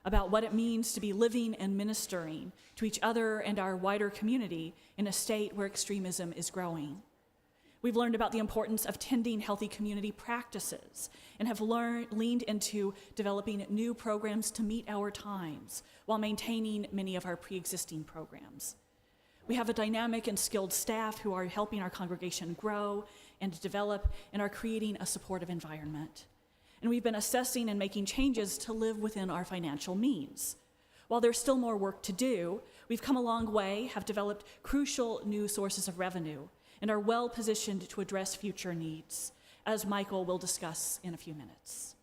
about what it means to be living and ministering to each other and our wider community in a state where extremism is growing. We've learned about the importance of tending healthy community practices and have leaned into developing new programs to meet our times while maintaining many of our pre-existing programs. We have a dynamic and skilled staff who are helping our congregation grow and develop and are creating a supportive environment. And we've been assessing and making changes to live within our financial means. While there's still more work to do, we've come a long way, have developed crucial new sources of revenue, and are well positioned to address future needs, as Michael will discuss in a few minutes.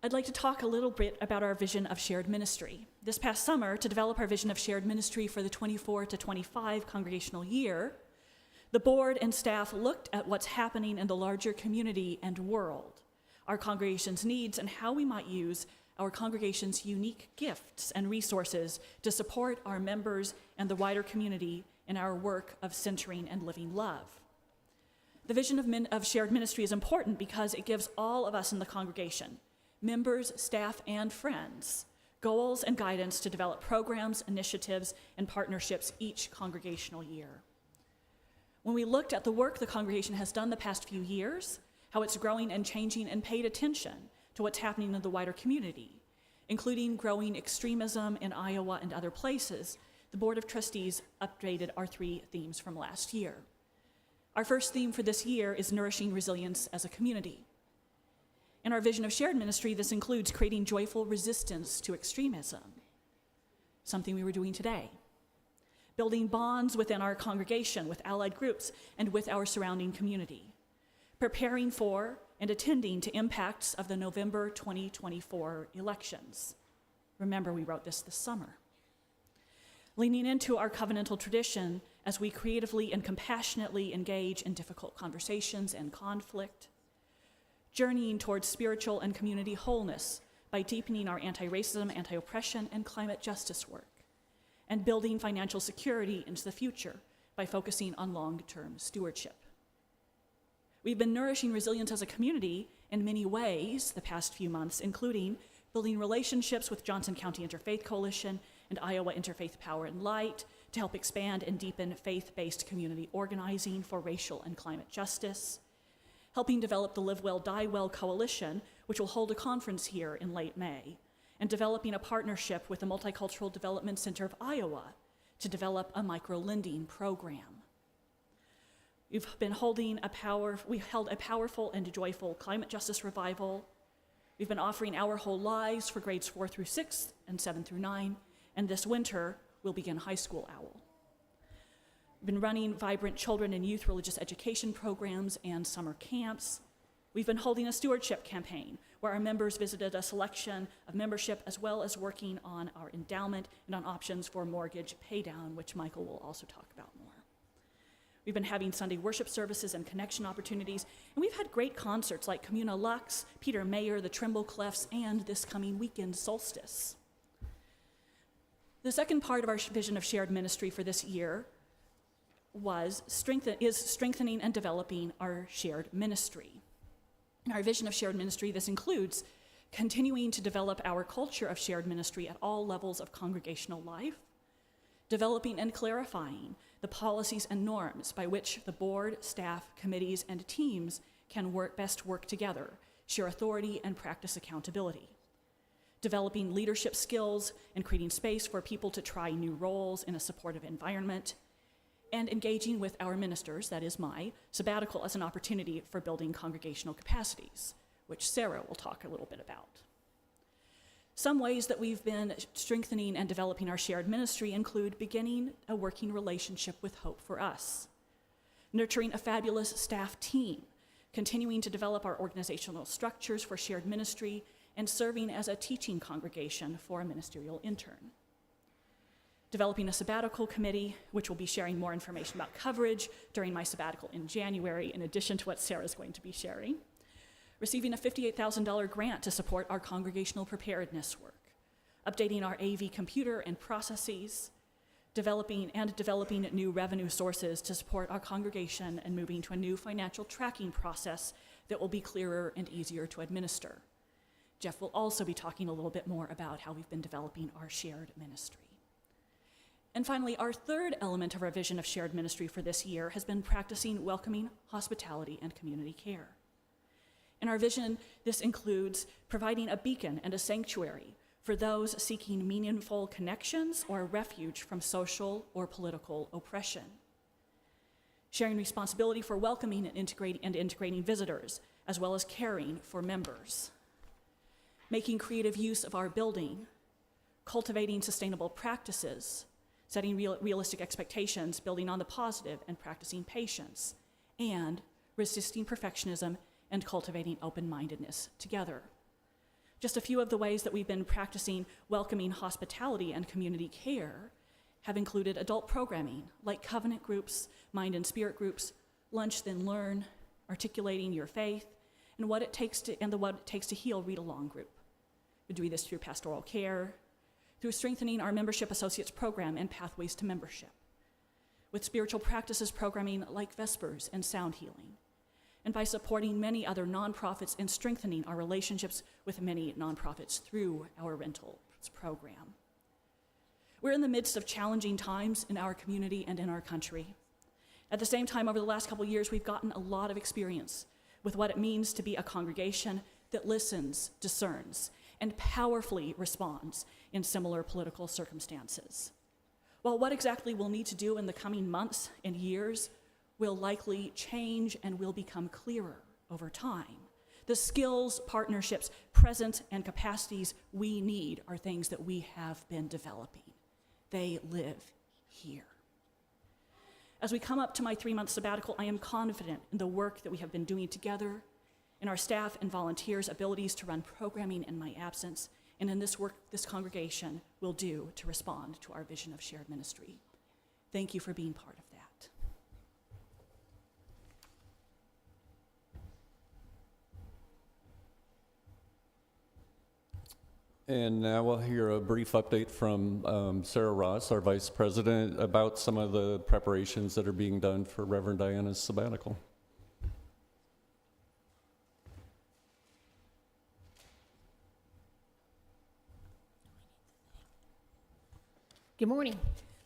I'd like to talk a little bit about our vision of shared ministry. This past summer, to develop our vision of shared ministry for the 24 to 25 congregational year, the board and staff looked at what's happening in the larger community and world, our congregation's needs, and how we might use our congregation's unique gifts and resources to support our members and the wider community in our work of centering and living love. The vision of shared ministry is important because it gives all of us in the congregation, members, staff, and friends, goals and guidance to develop programs, initiatives, and partnerships each congregational year. When we looked at the work the congregation has done the past few years, how it's growing and changing, and paid attention to what's happening in the wider community, including growing extremism in Iowa and other places, the Board of Trustees updated our 3 themes from last year. Our first theme for this year is nourishing resilience as a community. In our vision of shared ministry, this includes creating joyful resistance to extremism, something we were doing today. Building bonds within our congregation, with allied groups, and with our surrounding community. Preparing for and attending to impacts of the November 2024 elections. Remember, we wrote this summer. Leaning into our covenantal tradition as we creatively and compassionately engage in difficult conversations and conflict. Journeying towards spiritual and community wholeness by deepening our anti-racism, anti-oppression, and climate justice work. And building financial security into the future by focusing on long-term stewardship. We've been nourishing resilience as a community in many ways the past few months, including building relationships with Johnson County Interfaith Coalition and Iowa Interfaith Power and Light to help expand and deepen faith-based community organizing for racial and climate justice, helping develop the Live Well, Die Well Coalition, which will hold a conference here in late May, and developing a partnership with the Multicultural Development Center of Iowa to develop a micro-lending program. We held a powerful and joyful climate justice revival. We've been offering Our Whole Lives for grades 4 through 6 and 7 through 9, and this winter we'll begin High School OWL. We've been running vibrant children and youth religious education programs and summer camps. We've been holding a stewardship campaign where our members visited a selection of membership, as well as working on our endowment and on options for mortgage paydown, which Michael will also talk about more. We've been having Sunday worship services and connection opportunities, and we've had great concerts like Communa Lux, Peter Mayer, the Trimble Clefs, and this coming weekend, Solstice. The second part of our vision of shared ministry for this year is strengthening and developing our shared ministry. In our vision of shared ministry, this includes continuing to develop our culture of shared ministry at all levels of congregational life, developing and clarifying the policies and norms by which the board, staff, committees, and teams can best work together, share authority, and practice accountability, developing leadership skills and creating space for people to try new roles in a supportive environment, and engaging with our ministers, that is my sabbatical, as an opportunity for building congregational capacities, which Sarah will talk a little bit about. Some ways that we've been strengthening and developing our shared ministry include beginning a working relationship with Hope for Us, nurturing a fabulous staff team, continuing to develop our organizational structures for shared ministry, and serving as a teaching congregation for a ministerial intern. Developing a sabbatical committee, which will be sharing more information about coverage during my sabbatical in January, in addition to what Sarah's going to be sharing. Receiving a $58,000 grant to support our congregational preparedness work. Updating our AV computer and processes. Developing new revenue sources to support our congregation, and moving to a new financial tracking process that will be clearer and easier to administer. Jeff will also be talking a little bit more about how we've been developing our shared ministry. And finally, our third element of our vision of shared ministry for this year has been practicing welcoming hospitality and community care. In our vision, this includes providing a beacon and a sanctuary for those seeking meaningful connections or refuge from social or political oppression. Sharing responsibility for welcoming and integrating visitors, as well as caring for members. Making creative use of our building, cultivating sustainable practices, setting realistic expectations, building on the positive, and practicing patience, and resisting perfectionism and cultivating open-mindedness together. Just a few of the ways that we've been practicing welcoming hospitality and community care have included adult programming like covenant groups, mind and spirit groups, lunch then learn, articulating your faith, and what it takes to heal read-along group. We do this through pastoral care, through strengthening our membership associates program and pathways to membership, with spiritual practices programming like Vespers and sound healing, and by supporting many other nonprofits and strengthening our relationships with many nonprofits through our rentals program. We're in the midst of challenging times in our community and in our country. At the same time, over the last couple of years, we've gotten a lot of experience with what it means to be a congregation that listens, discerns, and powerfully responds in similar political circumstances. While what exactly we'll need to do in the coming months and years will likely change and will become clearer over time, the skills, partnerships, presence, and capacities we need are things that we have been developing. They live here. As we come up to my 3-month sabbatical, I am confident in the work that we have been doing together, in our staff and volunteers' abilities to run programming in my absence, and in this work this congregation will do to respond to our vision of shared ministry. Thank you for being part of that. And now we'll hear a brief update from Sarah Ross, our Vice President, about some of the preparations that are being done for Reverend Diana's sabbatical. Good morning.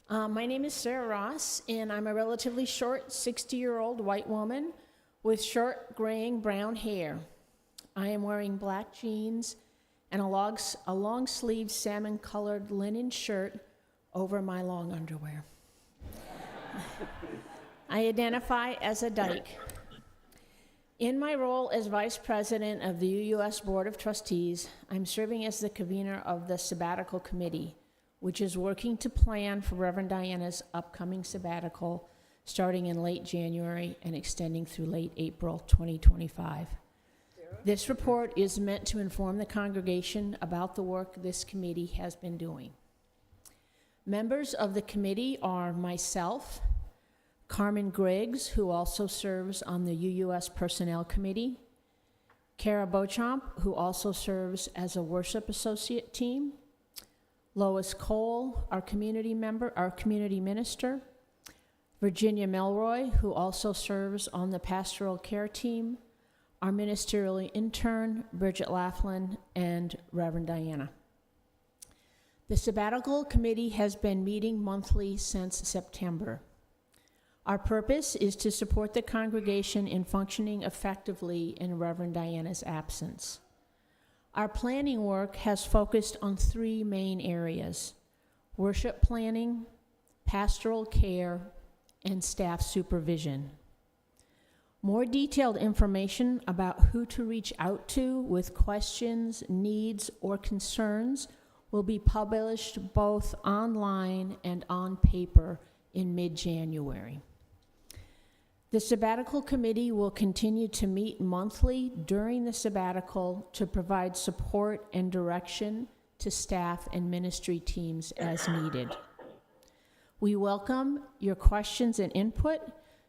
My name is Sarah Ross, and I'm a relatively short 60-year-old white woman with short graying brown hair. I am wearing black jeans and a long-sleeved salmon-colored linen shirt over my long underwear. I identify as a dyke. In my role as Vice President of the UUS Board of Trustees, I'm serving as the convener of the Sabbatical Committee, which is working to plan for Reverend Diana's upcoming sabbatical starting in late January and extending through late April 2025. This report is meant to inform the congregation about the work this committee has been doing. Members of the committee are myself, Carmen Griggs, who also serves on the UUS Personnel Committee, Kara Beauchamp, who also serves as a worship associate team, Lois Cole, our community minister, Virginia Melroy, who also serves on the pastoral care team, our ministerial intern, Bridget Laughlin, and Reverend Diana. The Sabbatical Committee has been meeting monthly since September. Our purpose is to support the congregation in functioning effectively in Reverend Diana's absence. Our planning work has focused on 3 main areas: worship planning, pastoral care, and staff supervision. More detailed information about who to reach out to with questions, needs, or concerns will be published both online and on paper in mid-January. The Sabbatical Committee will continue to meet monthly during the sabbatical to provide support and direction to staff and ministry teams as needed. We welcome your questions and input.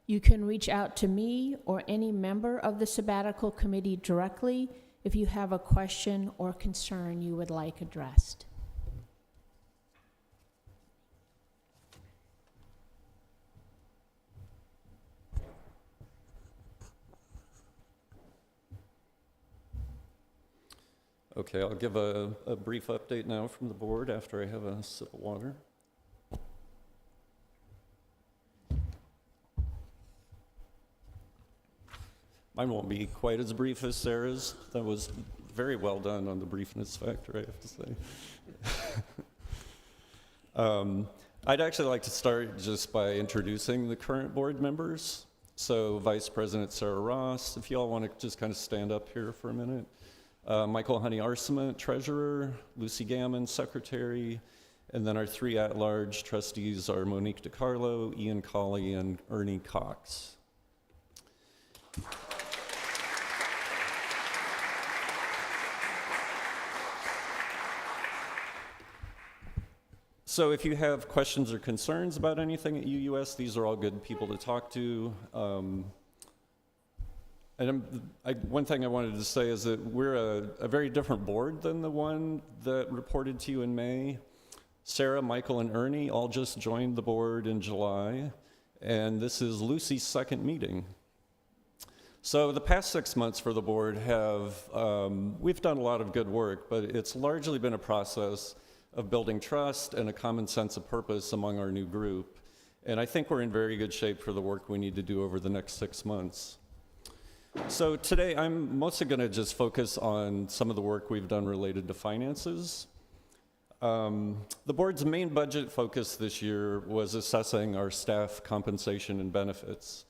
You can reach out to me or any member of the Sabbatical Committee directly if you have a question or concern you would like addressed. Okay, I'll give a brief update now from the board after I have a sip of water. Mine won't be quite as brief as Sarah's. That was very well done on the briefness factor, I have to say. I'd actually like to start just by introducing the current board members. So Vice President Sarah Ross, if you all want to just kind of stand up here for a minute. Michael Honey Arcement, Treasurer, Lucy Gammon, Secretary, and then our three at-large trustees are Monique DiCarlo, Ian Colley, and Ernie Cox. So if you have questions or concerns about anything at UUS, these are all good people to talk to. One thing I wanted to say is that we're a very different board than the one that reported to you in May. Sarah, Michael, and Ernie all just joined the board in July, and this is Lucy's second meeting. So the past 6 months for the board we've done a lot of good work, but it's largely been a process of building trust and a common sense of purpose among our new group. And I think we're in very good shape for the work we need to do over the next 6 months. So today I'm mostly going to just focus on some of the work we've done related to finances. The board's main budget focus this year was assessing our staff compensation and benefits,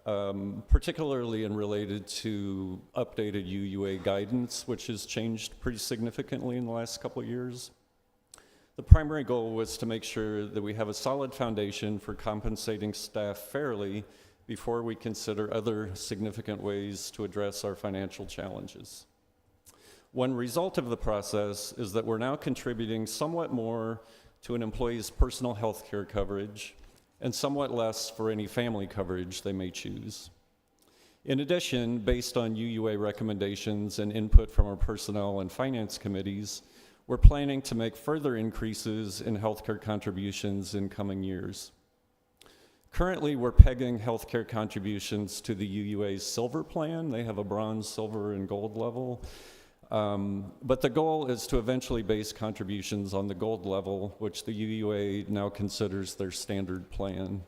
particularly in related to updated UUA guidance, which has changed pretty significantly in the last couple of years. The primary goal was to make sure that we have a solid foundation for compensating staff fairly before we consider other significant ways to address our financial challenges. One result of the process is that we're now contributing somewhat more to an employee's personal health care coverage and somewhat less for any family coverage they may choose. In addition, based on UUA recommendations and input from our personnel and finance committees, we're planning to make further increases in healthcare contributions in coming years. Currently, we're pegging healthcare contributions to the UUA's silver plan. They have a bronze, silver, and gold level. But the goal is to eventually base contributions on the gold level, which the UUA now considers their standard plan.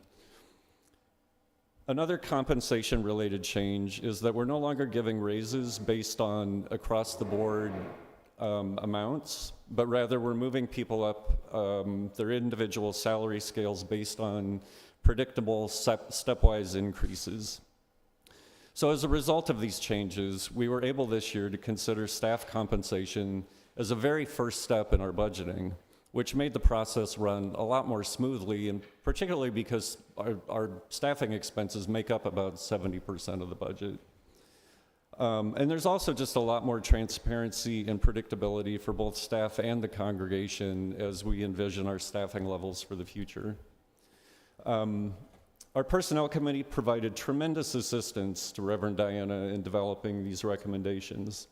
Another compensation-related change is that we're no longer giving raises based on across-the-board amounts, but rather we're moving people up their individual salary scales based on predictable stepwise increases. So as a result of these changes, we were able this year to consider staff compensation as a very first step in our budgeting, which made the process run a lot more smoothly, and particularly because our staffing expenses make up about 70% of the budget. And there's also just a lot more transparency and predictability for both staff and the congregation as we envision our staffing levels for the future. Our personnel committee provided tremendous assistance to Reverend Diana in developing these recommendations.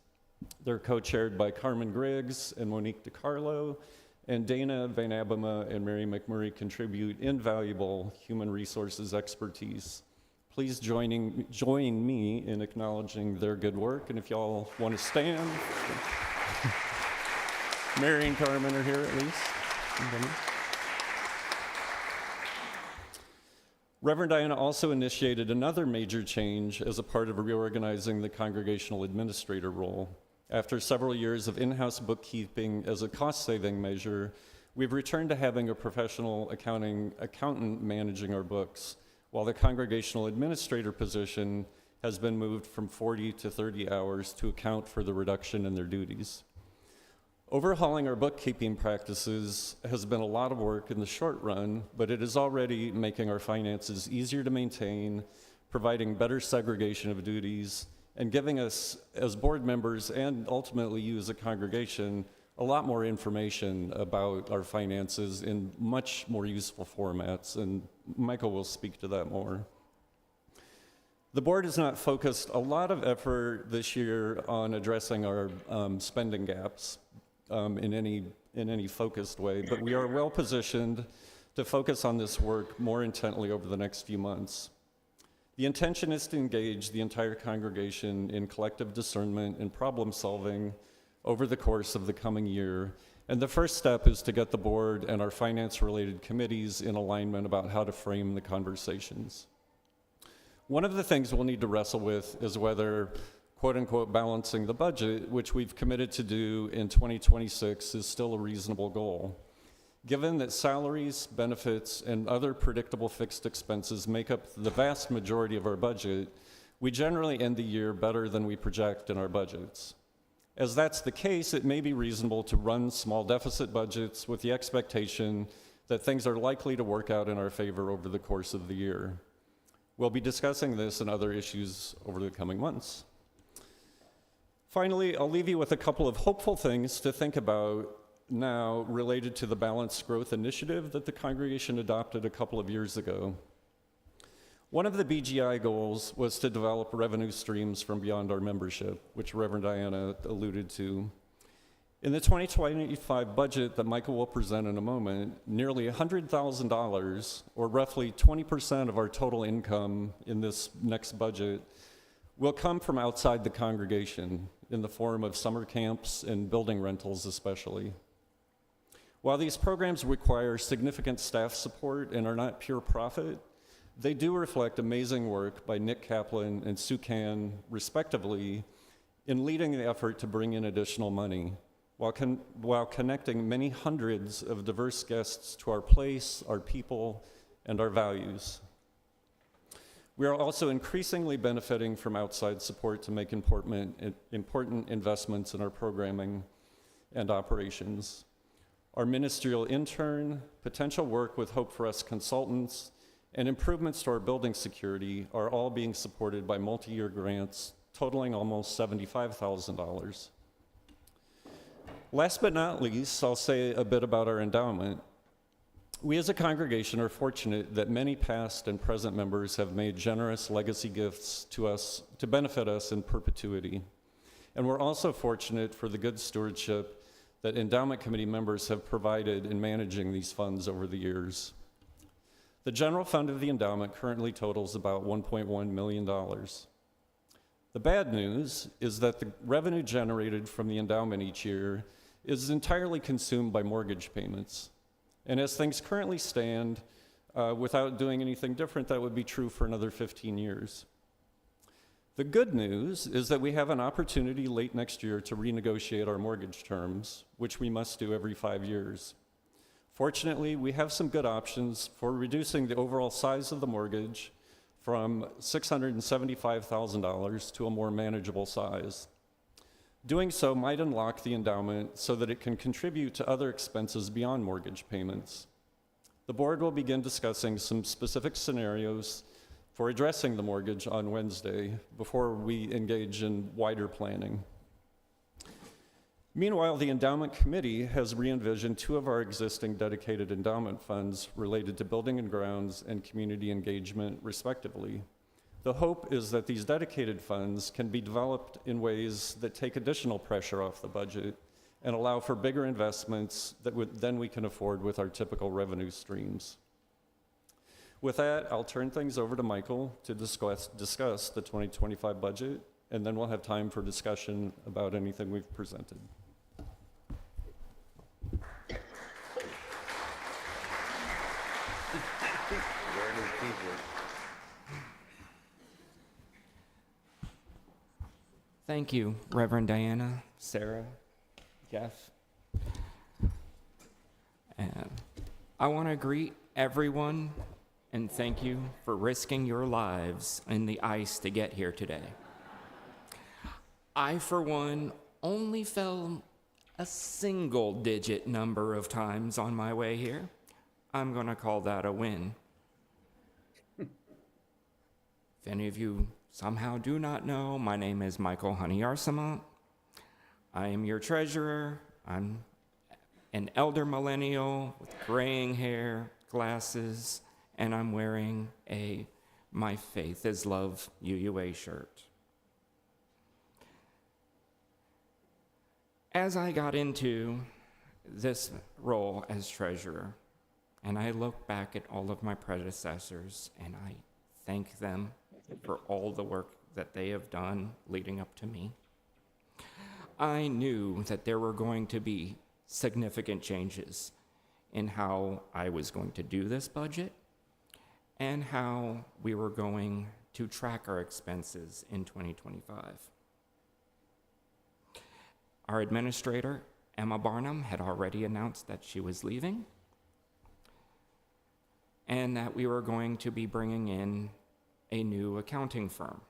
They're co-chaired by Carmen Griggs and Monique DiCarlo, and Dana Van Abema and Mary McMurray contribute invaluable human resources expertise. Please join me in acknowledging their good work, and if y'all want to stand. Mary and Carmen are here at least. Reverend Diana also initiated another major change as a part of reorganizing the congregational administrator role. After several years of in-house bookkeeping as a cost-saving measure, we've returned to having a professional accountant managing our books, while the congregational administrator position has been moved from 40 to 30 hours to account for the reduction in their duties. Overhauling our bookkeeping practices has been a lot of work in the short run, but it is already making our finances easier to maintain, providing better segregation of duties, and giving us, as board members and ultimately you as a congregation, a lot more information about our finances in much more useful formats, and Michael will speak to that more. The board has not focused a lot of effort this year on addressing our spending gaps in any focused way, but we are well positioned to focus on this work more intently over the next few months. The intention is to engage the entire congregation in collective discernment and problem solving over the course of the coming year. And the first step is to get the board and our finance-related committees in alignment about how to frame the conversations. One of the things we'll need to wrestle with is whether, quote unquote, balancing the budget, which we've committed to do in 2026, is still a reasonable goal. Given that salaries, benefits, and other predictable fixed expenses make up the vast majority of our budget, we generally end the year better than we project in our budgets. As that's the case, it may be reasonable to run small deficit budgets with the expectation that things are likely to work out in our favor over the course of the year. We'll be discussing this and other issues over the coming months. Finally, I'll leave you with a couple of hopeful things to think about now related to the Balanced Growth Initiative that the congregation adopted a couple of years ago. One of the BGI goals was to develop revenue streams from beyond our membership, which Reverend Diana alluded to. In the 2025 budget that Michael will present in a moment, nearly $100,000, or roughly 20% of our total income in this next budget, will come from outside the congregation in the form of summer camps and building rentals especially. While these programs require significant staff support and are not pure profit, they do reflect amazing work by Nick Kaplan and Sue Can, respectively, in leading the effort to bring in additional money, while connecting many hundreds of diverse guests to our place, our people, and our values. We are also increasingly benefiting from outside support to make important investments in our programming and operations. Our ministerial intern, potential work with Hope for Us consultants, and improvements to our building security are all being supported by multi-year grants totaling almost $75,000. Last but not least, I'll say a bit about our endowment. We as a congregation are fortunate that many past and present members have made generous legacy gifts to us to benefit us in perpetuity. And we're also fortunate for the good stewardship that endowment committee members have provided in managing these funds over the years. The general fund of the endowment currently totals about $1.1 million. The bad news is that the revenue generated from the endowment each year is entirely consumed by mortgage payments. And as things currently stand, without doing anything different, that would be true for another 15 years. The good news is that we have an opportunity late next year to renegotiate our mortgage terms, which we must do every 5 years. Fortunately, we have some good options for reducing the overall size of the mortgage from $675,000 to a more manageable size. Doing so might unlock the endowment so that it can contribute to other expenses beyond mortgage payments. The board will begin discussing some specific scenarios for addressing the mortgage on Wednesday before we engage in wider planning. Meanwhile, the endowment committee has re-envisioned 2 of our existing dedicated endowment funds related to building and grounds and community engagement, respectively. The hope is that these dedicated funds can be developed in ways that take additional pressure off the budget and allow for bigger investments than we can afford with our typical revenue streams. With that, I'll turn things over to Michael to discuss the 2025 budget, and then we'll have time for discussion about anything we've presented. Thank you, Reverend Diana, Sarah, Jeff. And I want to greet everyone and thank you for risking your lives in the ice to get here today. I, for one, only fell a single-digit number of times on my way here. I'm going to call that a win. If any of you somehow do not know, my name is Michael Honey-Arsamont. I am your treasurer. I'm an elder millennial with graying hair, glasses, and I'm wearing a My Faith is Love UUA shirt. As I got into this role as treasurer, and I look back at all of my predecessors, and I thank them for all the work that they have done leading up to me, I knew that there were going to be significant changes in how I was going to do this budget and how we were going to track our expenses in 2025. Our administrator, Emma Barnum, had already announced that she was leaving and that we were going to be bringing in a new accounting firm.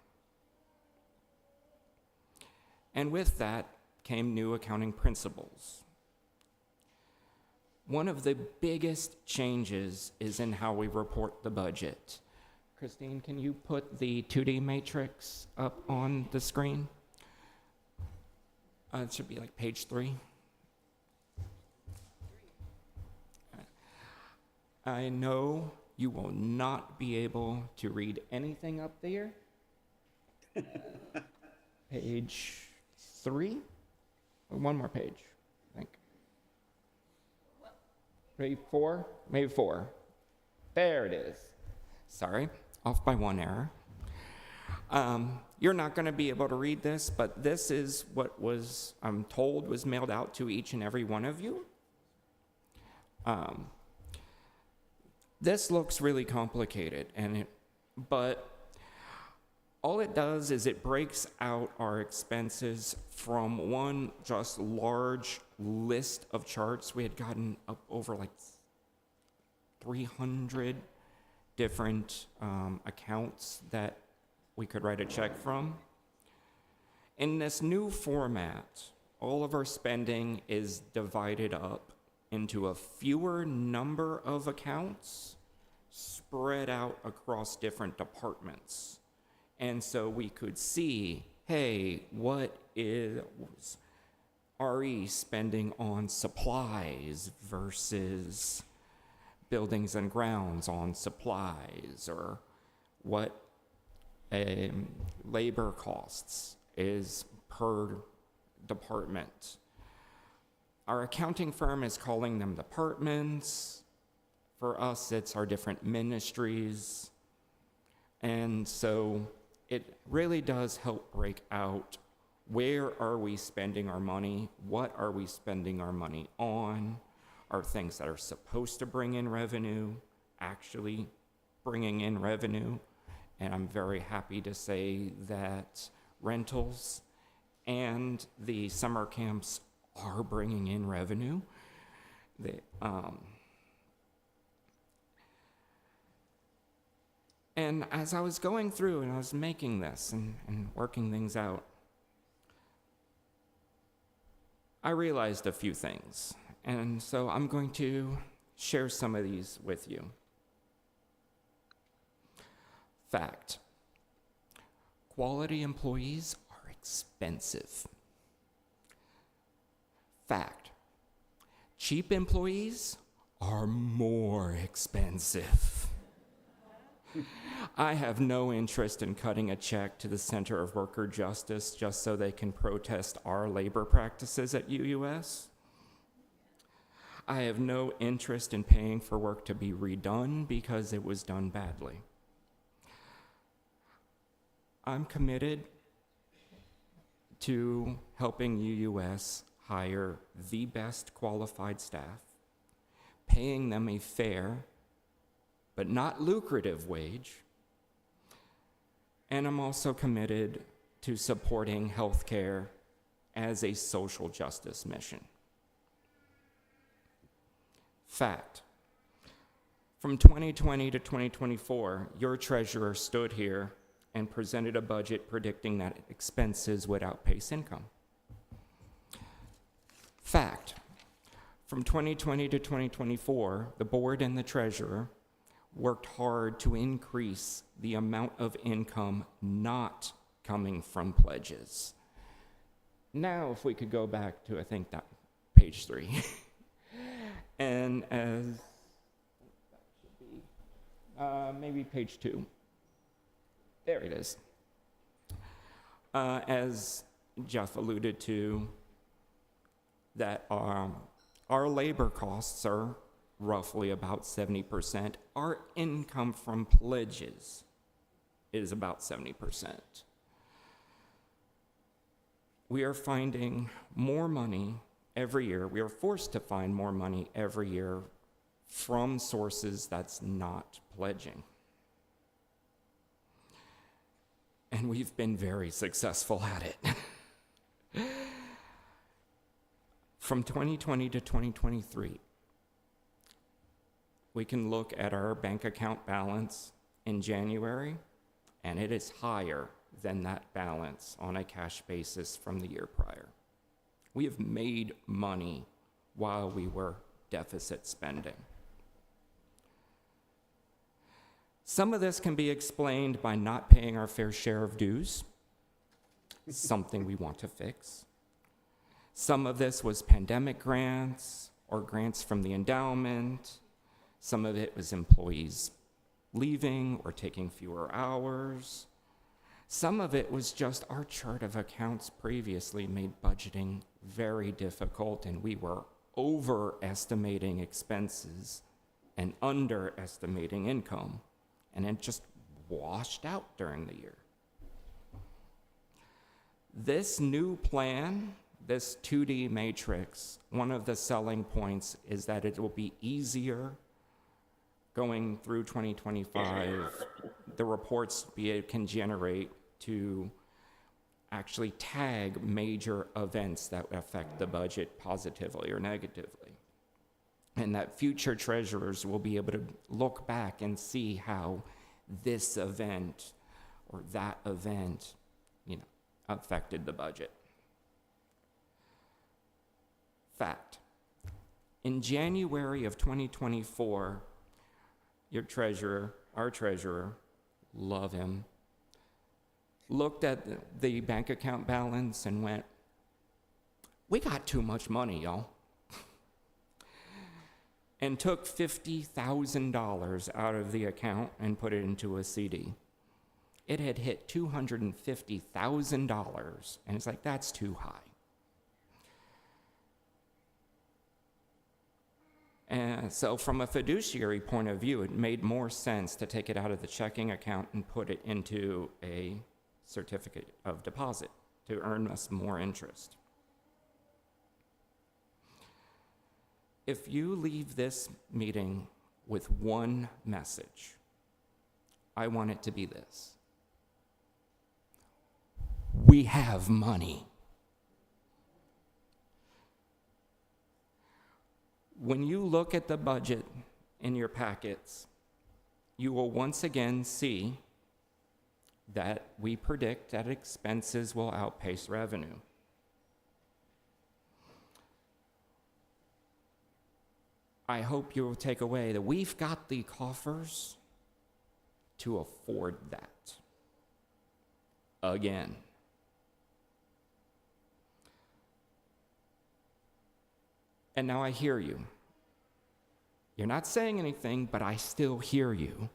And with that came new accounting principles. One of the biggest changes is in how we report the budget. Christine, can you put the 2D matrix up on the screen? It should be like page 3. I know you will not be able to read anything up there. Page 3? Or one more page, I think. Maybe 4? Maybe 4. There it is. Sorry, off by one error. You're not going to be able to read this, but this is what I'm told, was mailed out to each and every one of you. This looks really complicated, but all it does is it breaks out our expenses from one just large list of charts. We had gotten up over like 300 different accounts that we could write a check from. In this new format, all of our spending is divided up into a fewer number of accounts spread out across different departments. And so we could see, hey, what is RE spending on supplies versus buildings and grounds on supplies, or what labor costs is per department. Our accounting firm is calling them departments. For us, it's our different ministries. And so it really does help break out, where are we spending our money? What are we spending our money on? Are things that are supposed to bring in revenue actually bringing in revenue? And I'm very happy to say that rentals and the summer camps are bringing in revenue. And as I was going through and I was making this and working things out, I realized a few things. And so I'm going to share some of these with you. Fact: quality employees are expensive. Fact: cheap employees are more expensive. I have no interest in cutting a check to the Center of Worker Justice just so they can protest our labor practices at UUS. I have no interest in paying for work to be redone because it was done badly. I'm committed to helping UUS hire the best qualified staff, paying them a fair but not lucrative wage, and I'm also committed to supporting healthcare as a social justice mission. Fact: from 2020 to 2024, your treasurer stood here and presented a budget predicting that expenses would outpace income. Fact: from 2020 to 2024, the board and the treasurer worked hard to increase the amount of income not coming from pledges. Now, if we could go back to, I think, that page 3. And as, that should be, maybe page 2. There it is. As Jeff alluded to, that our labor costs are roughly about 70%. Our income from pledges is about 70%. we are finding more money every year. We are forced to find more money every year from sources that's not pledging. And we've been very successful at it. From 2020 to 2023, we can look at our bank account balance in January, and it is higher than that balance on a cash basis from the year prior. We have made money while we were deficit spending. Some of this can be explained by not paying our fair share of dues, something we want to fix. Some of this was pandemic grants or grants from the endowment. Some of it was employees leaving or taking fewer hours. Some of it was just our chart of accounts previously made budgeting very difficult, and we were overestimating expenses and underestimating income, and it just washed out during the year. This new plan, this 2D matrix, one of the selling points is that it will be easier going through 2025, the reports it can generate to actually tag major events that affect the budget positively or negatively. And that future treasurers will be able to look back and see how this event or that event, affected the budget. Fact, in January of 2024, your treasurer, our treasurer, love him, looked at the bank account balance and went, "We got too much money, y'all." And took $50,000 out of the account and put it into a CD. It had hit $250,000, and it's like, that's too high. And so from a fiduciary point of view, it made more sense to take it out of the checking account and put it into a certificate of deposit to earn us more interest. If you leave this meeting with one message, I want it to be this: we have money. When you look at the budget in your packets, you will once again see that we predict that expenses will outpace revenue. I hope you will take away that we've got the coffers to afford that. Again. And now I hear you. You're not saying anything, but I still hear you.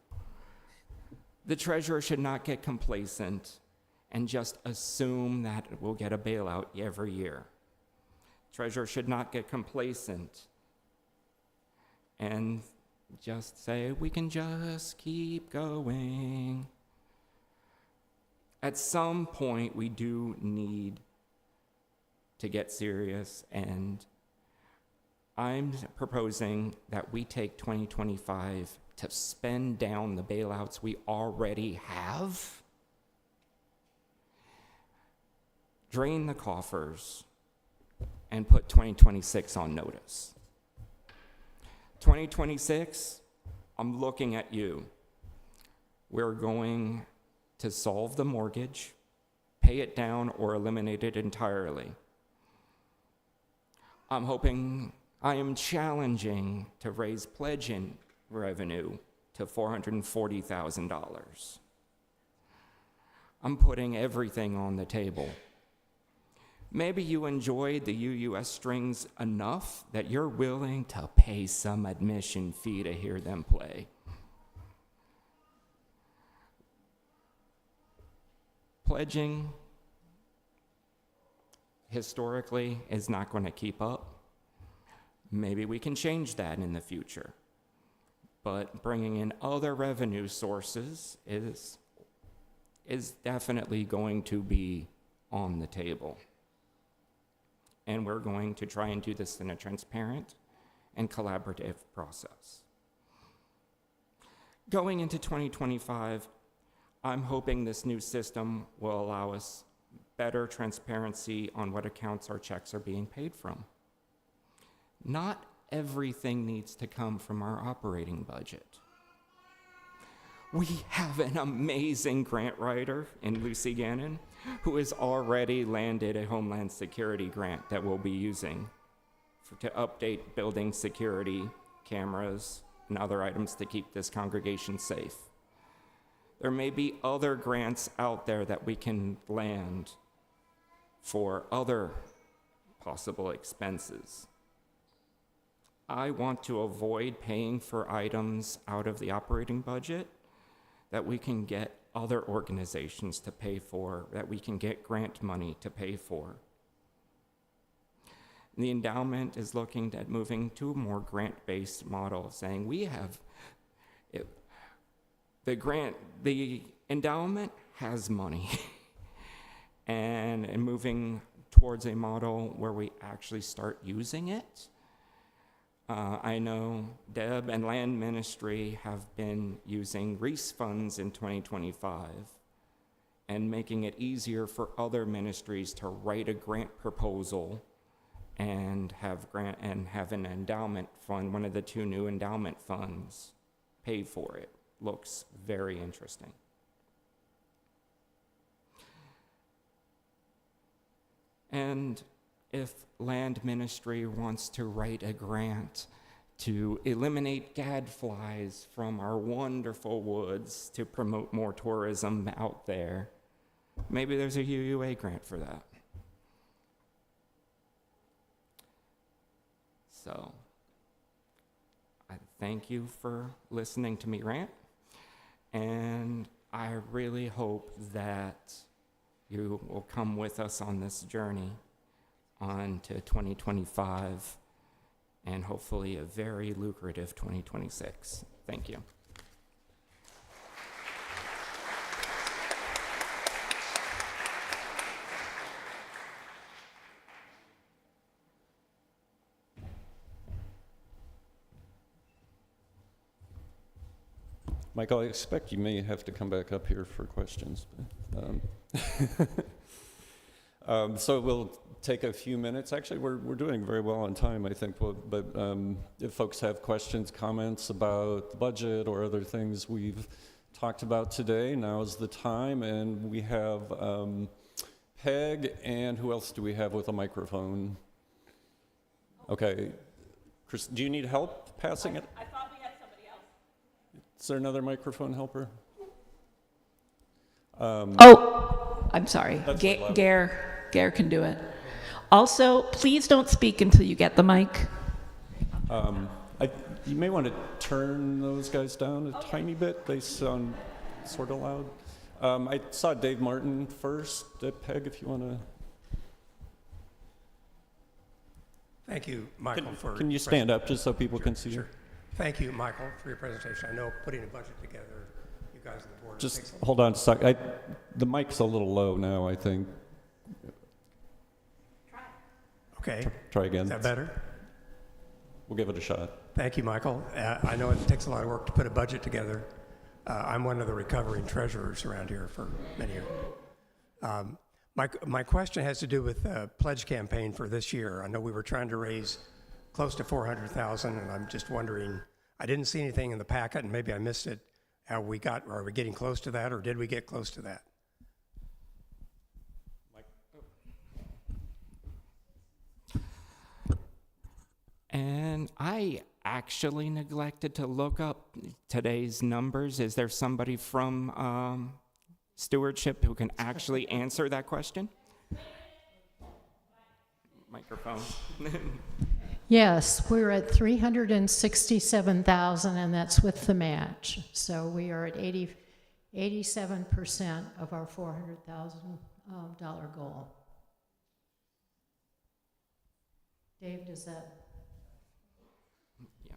The treasurer should not get complacent and just assume that we'll get a bailout every year. Treasurer should not get complacent and just say, we can just keep going. At some point, we do need to get serious, and I'm proposing that we take 2025 to spend down the bailouts we already have, drain the coffers, and put 2026 on notice. 2026, I'm looking at you. We're going to solve the mortgage, pay it down, or eliminate it entirely. I am challenging to raise pledging revenue to $440,000. I'm putting everything on the table. Maybe you enjoyed the UUS strings enough that you're willing to pay some admission fee to hear them play. Pledging, historically, is not going to keep up. Maybe we can change that in the future. But bringing in other revenue sources is definitely going to be on the table. and we're going to try and do this in a transparent and collaborative process. Going into 2025, I'm hoping this new system will allow us better transparency on what accounts our checks are being paid from. Not everything needs to come from our operating budget. We have an amazing grant writer in Lucy Gannon who has already landed a Homeland Security grant that we'll be using to update building security, cameras, and other items to keep this congregation safe. There may be other grants out there that we can land for other possible expenses. I want to avoid paying for items out of the operating budget that we can get other organizations to pay for, that we can get grant money to pay for. The endowment is looking at moving to a more grant-based model, saying we have, the endowment has money, and moving towards a model where we actually start using it. I know Deb and Land Ministry have been using REASE funds in 2025 and making it easier for other ministries to write a grant proposal and have an endowment fund, one of the two new endowment funds, pay for it. Looks very interesting. And if Land Ministry wants to write a grant to eliminate gadflies from our wonderful woods to promote more tourism out there, maybe there's a UUA grant for that. So, I thank you for listening to me rant, and I really hope that you will come with us on this journey on to 2025 and hopefully a very lucrative 2026. Thank you. Michael, I expect you may have to come back up here for questions. So we'll take a few minutes. Actually, we're doing very well on time, I think. But if folks have questions, comments about the budget or other things we've talked about today, now is the time. And we have Peg, and who else do we have with a microphone? Okay. Chris, do you need help passing it? I thought we had somebody else. Is there another microphone helper? I'm sorry. That's what Gare can do it. Also, please don't speak until you get the mic. You may want to turn those guys down a tiny bit. They sound sort of loud. I saw Dave Martin first. Peg, if you want to. Thank you, Michael, for... Can you stand up just so people can see you? Sure. Thank you, Michael, for your presentation. I know putting a budget together, you guys on the board... Just hold on a sec. The mic's a little low now, I think. Okay. Try again. Is that better? We'll give it a shot. Thank you, Michael. I know it takes a lot of work to put a budget together. I'm one of the recovering treasurers around here for many years. My question has to do with the pledge campaign for this year. I know we were trying to raise close to $400,000, and I'm just wondering, I didn't see anything in the packet, and maybe I missed it. Are we getting close to that, or did we get close to that? And I actually neglected to look up today's numbers. Is there somebody from stewardship who can actually answer that question? Microphone. Yes, we're at 367,000, and that's with the match. So we are at 87% of our $400,000 goal. Dave, does that? Yeah.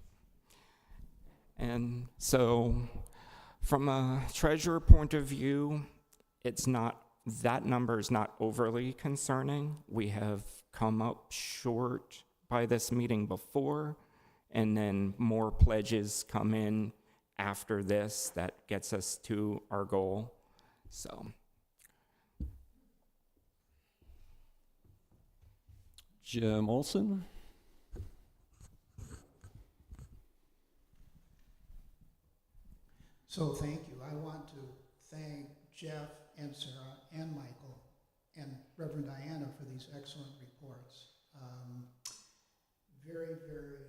And so, from a treasurer point of view, it's not, that number is not overly concerning. We have come up short by this meeting before, and then more pledges come in after this that gets us to our goal. So, Jim Olson? So thank you. I want to thank Jeff and Sarah and Michael and Reverend Diana for these excellent reports. Very, very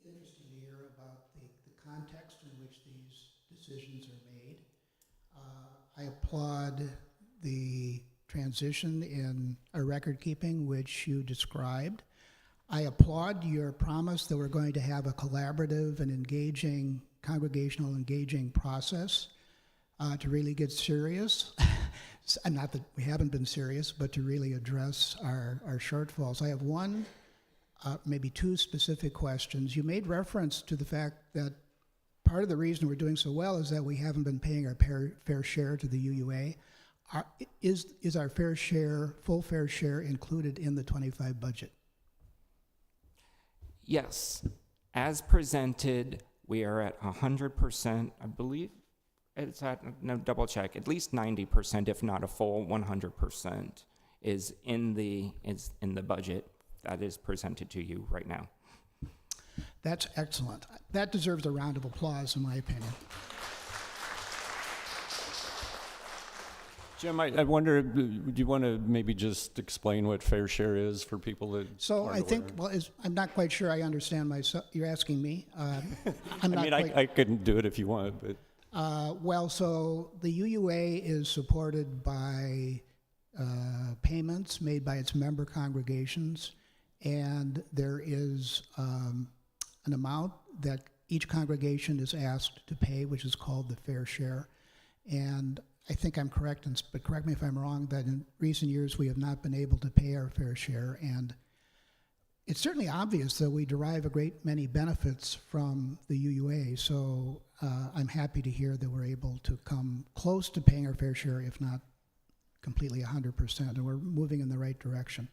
interesting to hear about the context in which these decisions are made. I applaud the transition in our record keeping, which you described. I applaud your promise that we're going to have a collaborative and engaging, congregational engaging process to really get serious. Not that we haven't been serious, but to really address our shortfalls. I have one, maybe two specific questions. You made reference to the fact that part of the reason we're doing so well is that we haven't been paying our fair share to the UUA. Is our fair share, full fair share, included in the 25 budget? yes, as presented, we are at 100%, I believe. It's at, no, double check, at least 90%, if not a full 100%, is in the budget that is presented to you right now. That's excellent. That deserves a round of applause, in my opinion. Jim, I wonder, do you want to maybe just explain what fair share is for people that So aren't I think, aware? well, I'm not quite sure I understand myself. You're asking me. I'm I not mean, quite. I couldn't do it if you want, but Well, so the UUA is supported by payments made by its member congregations, and there is an amount that each congregation is asked to pay, which is called the fair share. And I think I'm correct, but correct me if I'm wrong, that in recent years we have not been able to pay our fair share. And it's certainly obvious that we derive a great many benefits from the UUA. So I'm happy to hear that we're able to come close to paying our fair share, if not completely 100%, and we're moving in the right direction.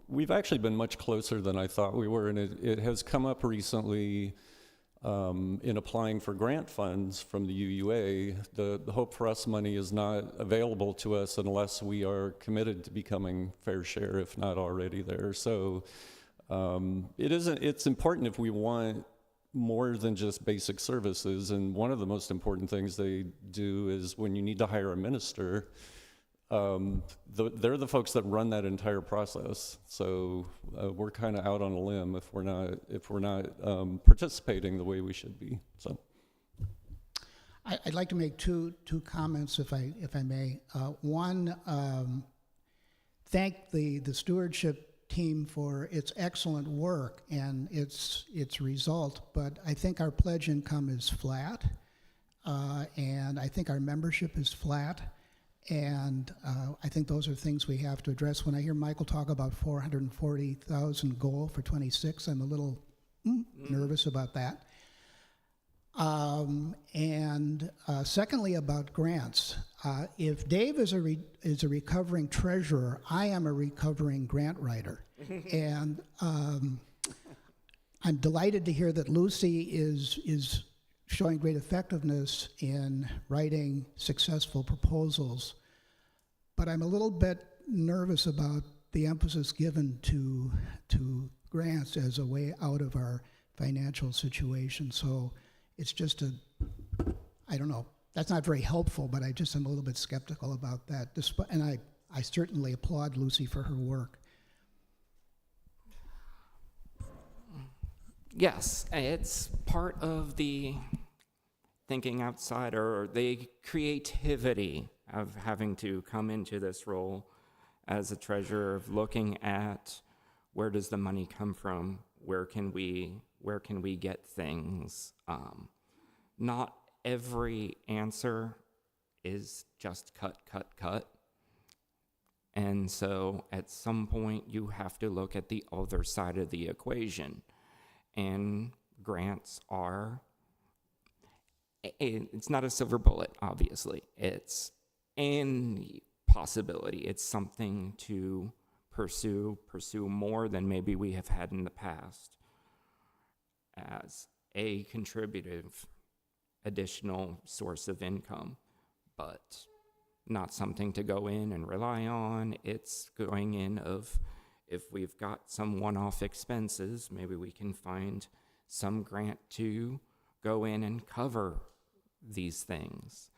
we've actually been much closer than I thought we were, and it has come up recently in applying for grant funds from the UUA. The Hope for Us money is not available to us unless we are committed to becoming fair share, if not already there. So it's important if we want more than just basic services. And one of the most important things they do is when you need to hire a minister, they're the folks that run that entire process. So we're kind of out on a limb if we're not participating the way we should be. So I'd like to make two comments, if I may. One, thank the stewardship team for its excellent work and its result, but I think our pledge income is flat, and I think our membership is flat, and I think those are things we have to address. When I hear Michael talk about 440,000 goal for 26, I'm a little nervous about that. And secondly, about grants. If Dave is a recovering treasurer, I am a recovering grant writer. And I'm delighted to hear that Lucy is showing great effectiveness in writing successful proposals. But I'm a little bit nervous about the emphasis given to grants as a way out of our financial situation. So it's just I don't know, that's not very helpful, but I just am a little bit skeptical about that. And I certainly applaud Lucy for her work. Yes, it's part of the thinking outside, or the creativity of having to come into this role as a treasurer, of looking at where does the money come from, where can we get things. Not every answer is just cut. And so at some point you have to look at the other side of the equation. And grants are, it's not a silver bullet, obviously. It's a possibility. It's something to pursue more than maybe we have had in the past as a contributive additional source of income, but not something to go in and rely on. It's going in of, if we've got some one-off expenses, maybe we can find some grant to go in and cover these things.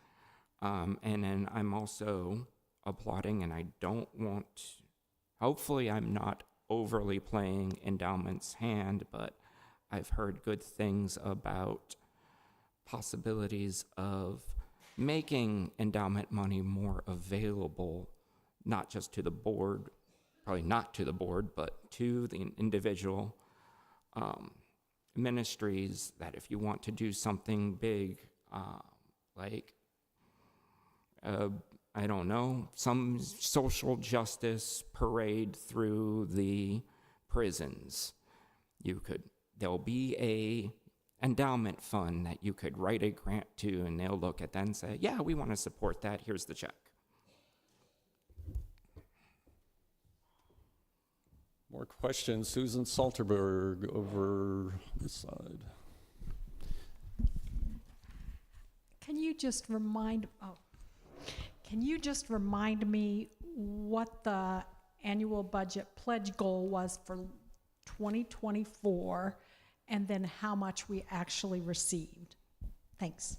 And then I'm also applauding, and I don't want, hopefully I'm not overly playing endowment's hand, but I've heard good things about possibilities of making endowment money more available, not just to the board, probably not to the board, but to the individual ministries, that if you want to do something big, like, I don't know, some social justice parade through the prisons, there'll be a endowment fund that you could write a grant to, and they'll look at that and say, yeah, we want to support that, here's the check. More questions? Susan Salterberg over this side. Can you just remind me what the annual budget pledge goal was for 2024, and then how much we actually received? Thanks.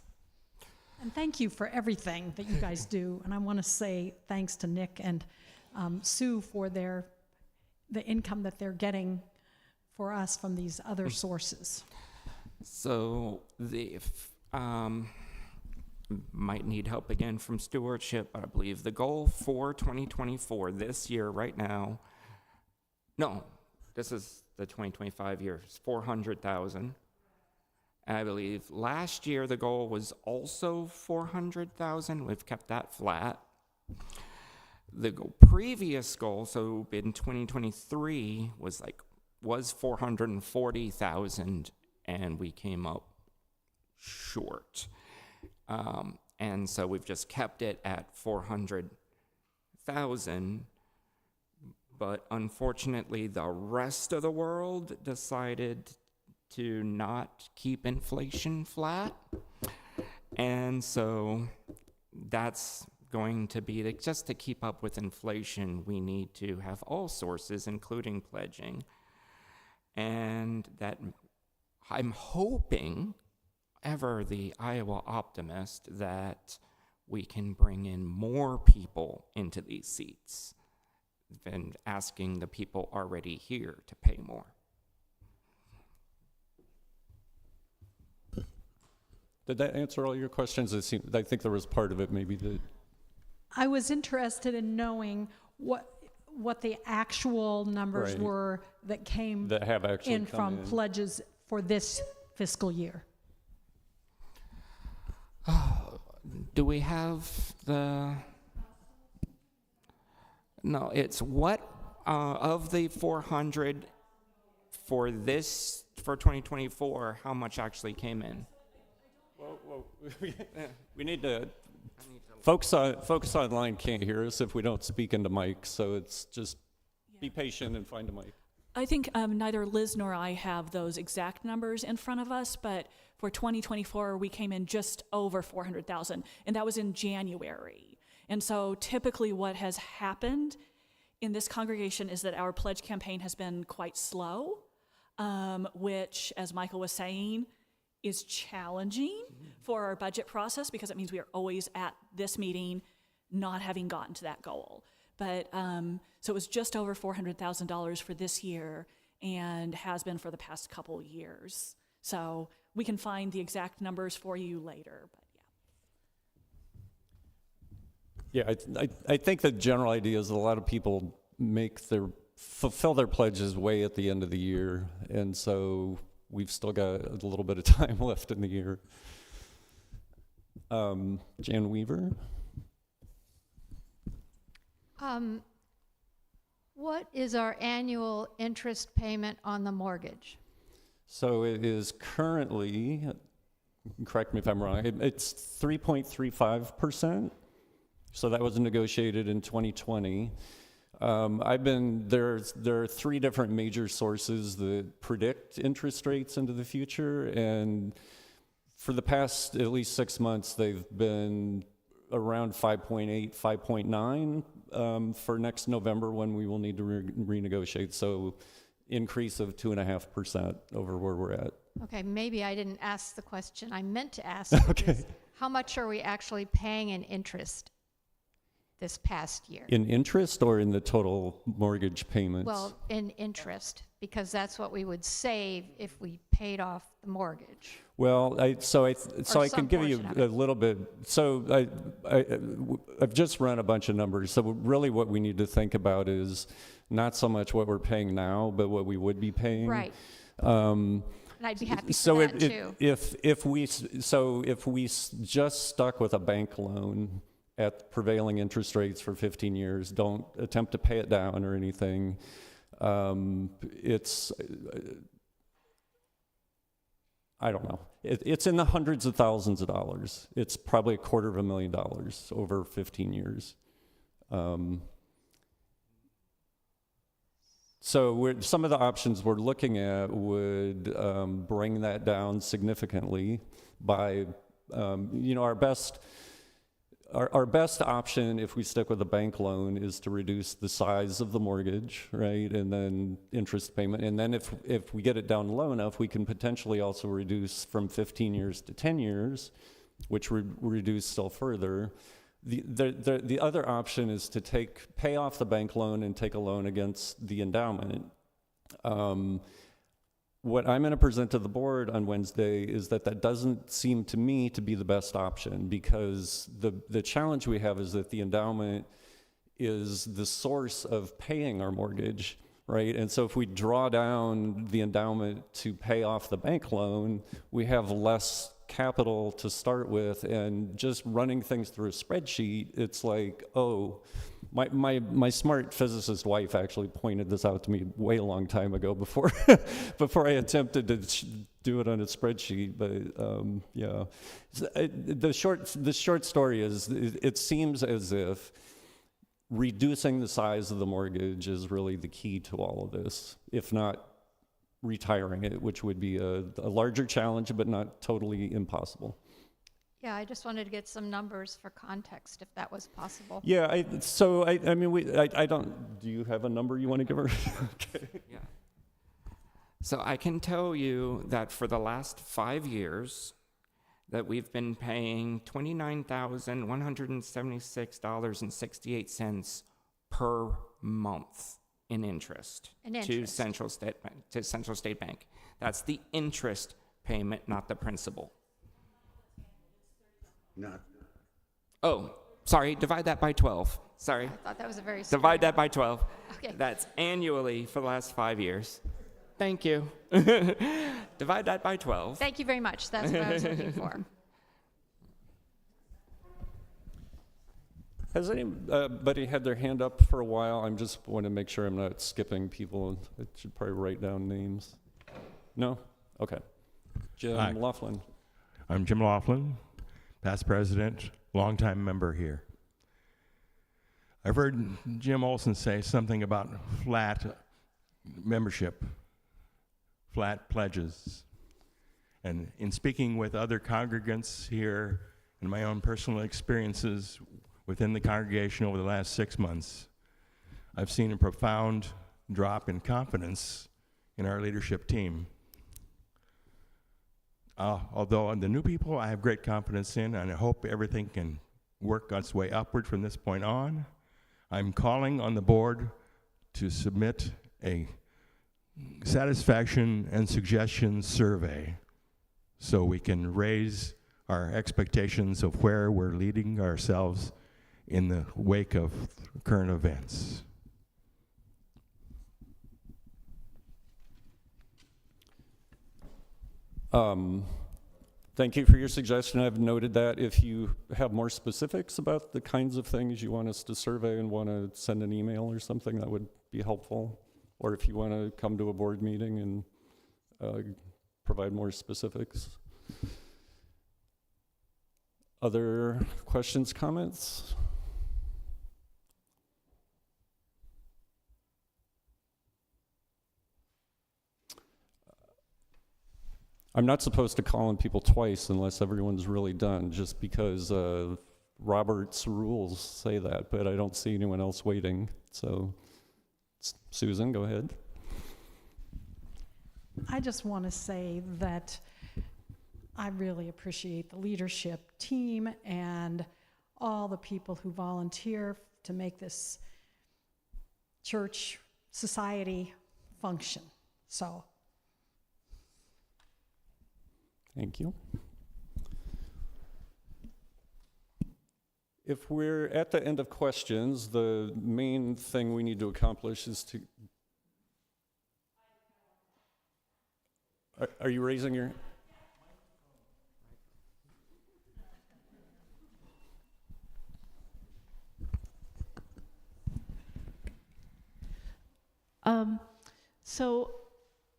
And thank you for everything that you guys do. And I want to say thanks to Nick and Sue for the income that they're getting for us from these other sources. So might need help again from stewardship, but I believe the goal for 2024 this year right now, no, this is the 2025 year, is 400,000. And I believe last year the goal was also 400,000. We've kept that flat. The previous goal, so in 2023, was 440,000, and we came up short. And so we've just kept it at 400,000. But unfortunately, the rest of the world decided to not keep inflation flat. And so that's going to be, just to keep up with inflation, we need to have all sources, including pledging. And that I'm hoping, ever the Iowa optimist, that we can bring in more people into these seats than asking the people already here to pay more. Did that answer all your questions? I think there was part of it maybe that... I was interested in knowing what the actual numbers Right. were that came that have actually in come from in. pledges for this fiscal year. Do we have the... No, it's what of the 400 for 2024, how much actually came in? Well, we need to... Folks online can't hear us if we don't speak into mics, so it's just be patient and find a mic. I think neither Liz nor I have those exact numbers in front of us, but for 2024, we came in just over 400,000, and that was in January. And so typically what has happened in this congregation is that our pledge campaign has been quite slow, which, as Michael was saying, is challenging for our budget process, because it means we are always at this meeting not having gotten to that goal. But so it was just over $400,000 for this year, and has been for the past couple years. So we can find the exact numbers for you later, but Yeah, I think the general idea is that a lot of people fulfill their pledges way at the end of the year, and so we've still got a little bit of time left in the year. Jan Weaver? What is our annual interest payment on the mortgage? So it is currently, correct me if I'm wrong, it's 3.35%. So that was negotiated in 2020. There are three different major sources that predict interest rates into the future, and for the past at least 6 months, they've been around 5.8, 5.9 for next November when we will need to renegotiate. So increase of 2.5% over where we're at. Okay, maybe I didn't ask the question I meant to ask. Okay. Is how much are we actually paying in interest this past year? In interest or in the total mortgage payments? Well, in interest, because that's what we would save if we paid off the mortgage. Well, I can some give you portion of a it. little bit. So I've just run a bunch of numbers. So really what we need to think about is not so much what we're paying now, but what we would be paying. Right. And I'd be happy So for that too. if we just stuck with a bank loan at prevailing interest rates for 15 years, don't attempt to pay it down or anything. I don't know. It's in the hundreds of thousands of dollars. It's probably $250,000 over 15 years. So some of the options we're looking at would bring that down significantly by, our best option if we stick with a bank loan is to reduce the size of the mortgage, right? And then interest payment. And then if we get it down low enough, we can potentially also reduce from 15 years to 10 years, which would reduce still further. The other option is to pay off the bank loan and take a loan against the endowment. What I'm going to present to the board on Wednesday is that doesn't seem to me to be the best option, because the challenge we have is that the endowment is the source of paying our mortgage, right? And so if we draw down the endowment to pay off the bank loan, we have less capital to start with, and just running things through a spreadsheet, it's like, oh, my smart physicist wife actually pointed this out to me way a long time ago before I attempted to do it on a spreadsheet. But yeah, the short story is it seems as if reducing the size of the mortgage is really the key to all of this, if not retiring it, which would be a larger challenge, but not totally impossible. Yeah, I just wanted to get some numbers for context, if that was possible. Yeah, I don't, do you have a number you want to give her? Okay. Yeah. So I can tell you that for the last 5 years, that we've been paying $29,176.68 per month in interest, to Central State Bank. That's the interest payment, not the principal. Not. Oh, sorry, divide that by 12. Sorry. I thought that was a very Divide that by 12. Okay. That's annually for the last 5 years. Thank you. Divide that by 12. Thank you very much. That's what I was looking for. Has anybody had their hand up for a while? I just want to make sure I'm not skipping people. I should probably write down names. No? Okay. Jim Hi. Laughlin. I'm Jim Laughlin, past president, longtime member here. I've heard Jim Olson say something about flat membership, flat pledges. And in speaking with other congregants here and my own personal experiences within the congregation over the last 6 months, I've seen a profound drop in confidence in our leadership team. Although the new people I have great confidence in, and I hope everything can work its way upward from this point on, I'm calling on the board to submit a satisfaction and suggestion survey so we can raise our expectations of where we're leading ourselves in the wake of current events. Thank you for your suggestion. I've noted that. If you have more specifics about the kinds of things you want us to survey and want to send an email or something, that would be helpful. Or if you want to come to a board meeting and provide more specifics. Other questions, comments? I'm not supposed to call on people twice unless everyone's really done, just because Robert's rules say that, but I don't see anyone else waiting. So, Susan, go ahead. I just want to say that I really appreciate the leadership team and all the people who volunteer to make this church society function. So, thank you. If we're at the end of questions, the main thing we need to accomplish is to... Are you raising your... So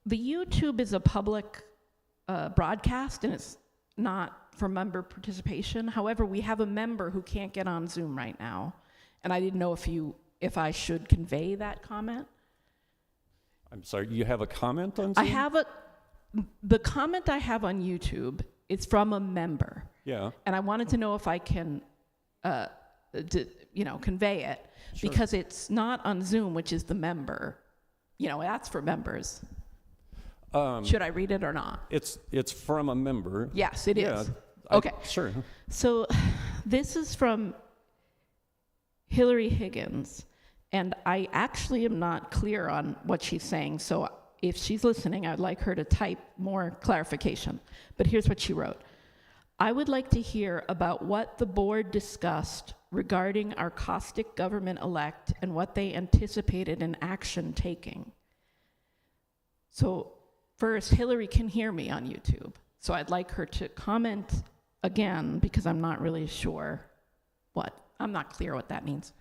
the YouTube is a public broadcast, and it's not for member participation. However, we have a member who can't get on Zoom right now, and I didn't know if I should convey that comment. I'm sorry, you have a comment on Zoom? The comment I have on YouTube is from a member. Yeah. And I wanted to know if I can, convey it, Sure. because it's not on Zoom, which is the member. That's for members. Should I read it or not? It's from a member. Yes, it Yeah, is. Okay. Sure. So this is from Hillary Higgins, and I actually am not clear on what she's saying, so if she's listening, I'd like her to type more clarification. But here's what she wrote. I would like to hear about what the board discussed regarding our caustic government-elect and what they anticipated in action taking. So first, Hillary can hear me on YouTube, so I'd like her to comment again, because I'm not really sure I'm not clear what that means.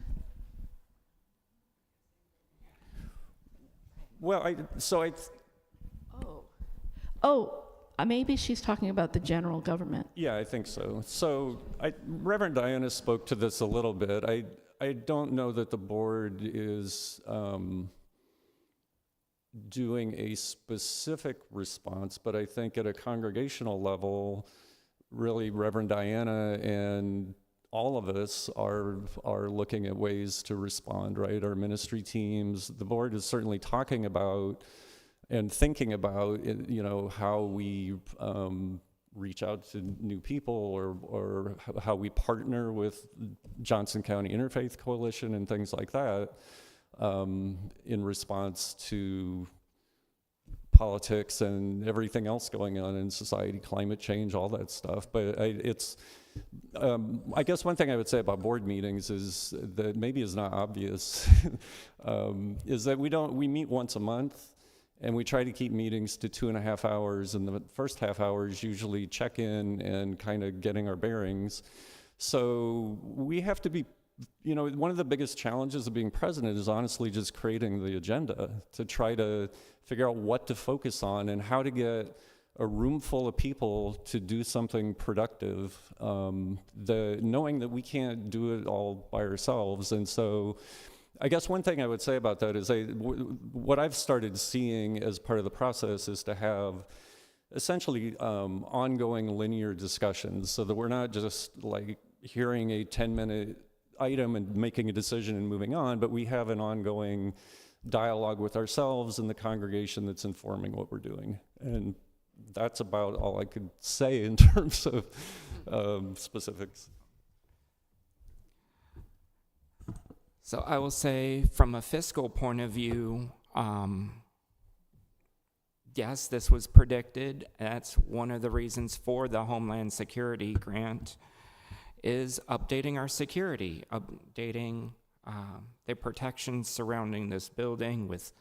Well, Maybe she's talking about the general government. Yeah, I think so. So Reverend Diana spoke to this a little bit. I don't know that the board is doing a specific response, but I think at a congregational level, really Reverend Diana and all of us are looking at ways to respond, right? Our ministry teams, the board is certainly talking about and thinking about, how we reach out to new people or how we partner with Johnson County Interfaith Coalition and things like that in response to politics and everything else going on in society, climate change, all that stuff. But I guess one thing I would say about board meetings is that maybe is not obvious, is that we meet once a month. And we try to keep meetings to 2.5 hours, and the first half hour is usually check-in and kind of getting our bearings. So we have to be, one of the biggest challenges of being president is honestly just creating the agenda to try to figure out what to focus on and how to get a room full of people to do something productive, knowing that we can't do it all by ourselves. And so I guess one thing I would say about that is what I've started seeing as part of the process is to have essentially ongoing linear discussions, so that we're not just like hearing a 10-minute item and making a decision and moving on, but we have an ongoing dialogue with ourselves and the congregation that's informing what we're doing. And that's about all I could say in terms of specifics. So I will say, from a fiscal point of view, yes, this was predicted. That's one of the reasons for the Homeland Security grant, is updating our security, updating the protections surrounding this building with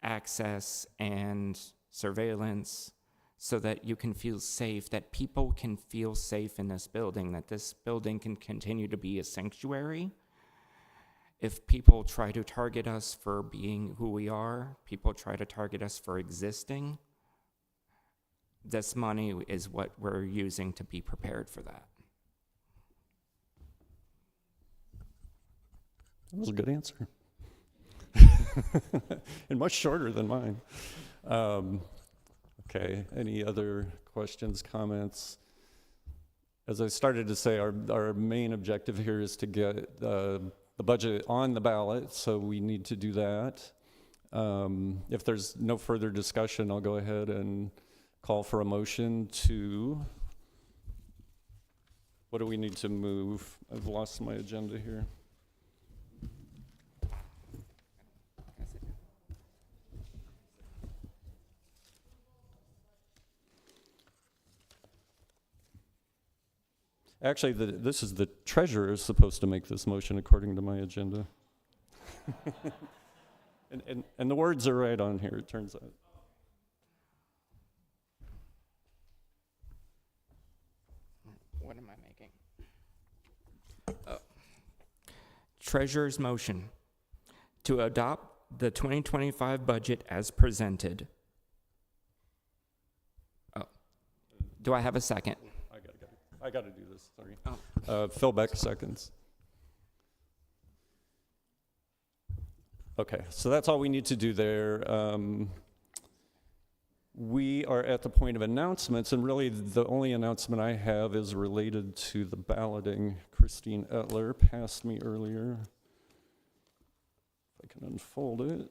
access and surveillance, so that you can feel safe, that people can feel safe in this building, that this building can continue to be a sanctuary. If people try to target us for being who we are, people try to target us for existing, this money is what we're using to be prepared for that. That was a good answer. And much shorter than mine. Okay, any other questions, comments? As I started to say, our main objective here is to get the budget on the ballot, so we need to do that. If there's no further discussion, I'll go ahead and call for a motion to, what do we need to move? I've lost my agenda here. Actually, this is the treasurer is supposed to make this motion according to my agenda. and the words are right on here, it turns out. What am I making? Oh. Treasurer's motion to adopt the 2025 budget as presented. Oh. Do I have a second? I got to do this, sorry. Oh. Phil Beck seconds. Okay, so that's all we need to do there. We are at the point of announcements, and really the only announcement I have is related to the balloting. Christine Etler passed me earlier. If I can unfold it.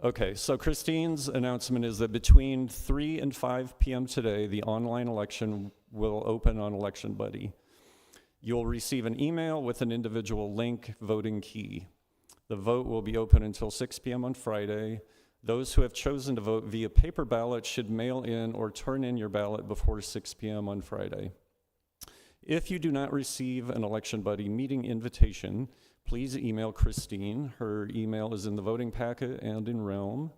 Okay, so Christine's announcement is that between 3 and 5 p.m. today, the online election will open on Election Buddy. You'll receive an email with an individual link voting key. The vote will be open until 6 p.m. on Friday. Those who have chosen to vote via paper ballot should mail in or turn in your ballot before 6 p.m. on Friday. If you do not receive an Election Buddy meeting invitation, please email Christine. Her email is in the voting packet and in Realm.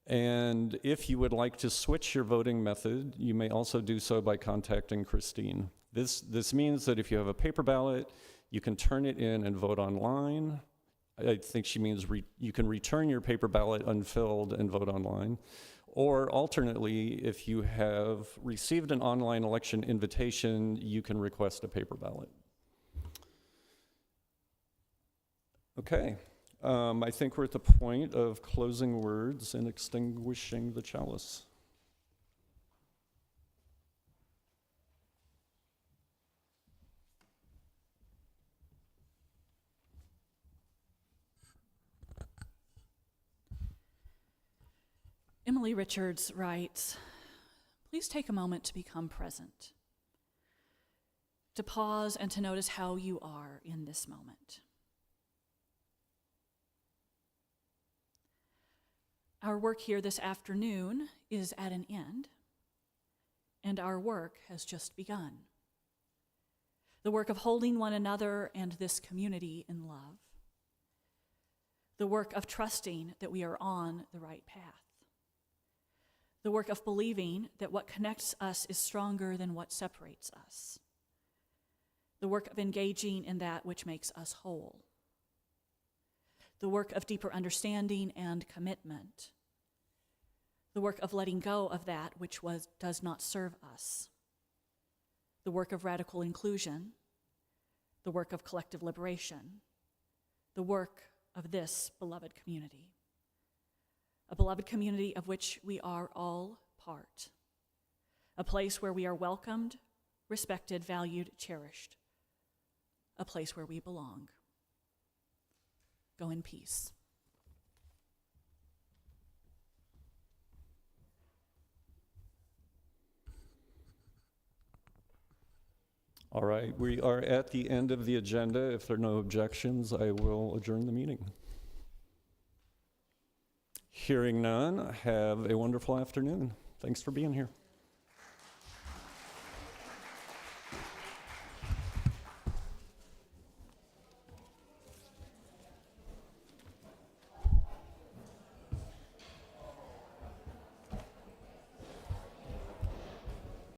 And if you would like to switch your voting method, you may also do so by contacting Christine. This means that if you have a paper ballot, you can turn it in and vote online. I think she means you can return your paper ballot unfilled and vote online. Or alternately, if you have received an online election invitation, you can request a paper ballot. Okay, I think we're at the point of closing words and extinguishing the chalice. Emily Richards writes, please take a moment to become present, to pause and to notice how you are in this moment. Our work here this afternoon is at an end, and our work has just begun. The work of holding one another and this community in love. The work of trusting that we are on the right path. The work of believing that what connects us is stronger than what separates us. The work of engaging in that which makes us whole. The work of deeper understanding and commitment. The work of letting go of that which does not serve us. The work of radical inclusion. The work of collective liberation. The work of this beloved community. A beloved community of which we are all part. A place where we are welcomed, respected, valued, cherished. A place where we belong. Go in peace. All right, we are at the end of the agenda. If there are no objections, I will adjourn the meeting. Hearing none, have a wonderful afternoon. Thanks for being here.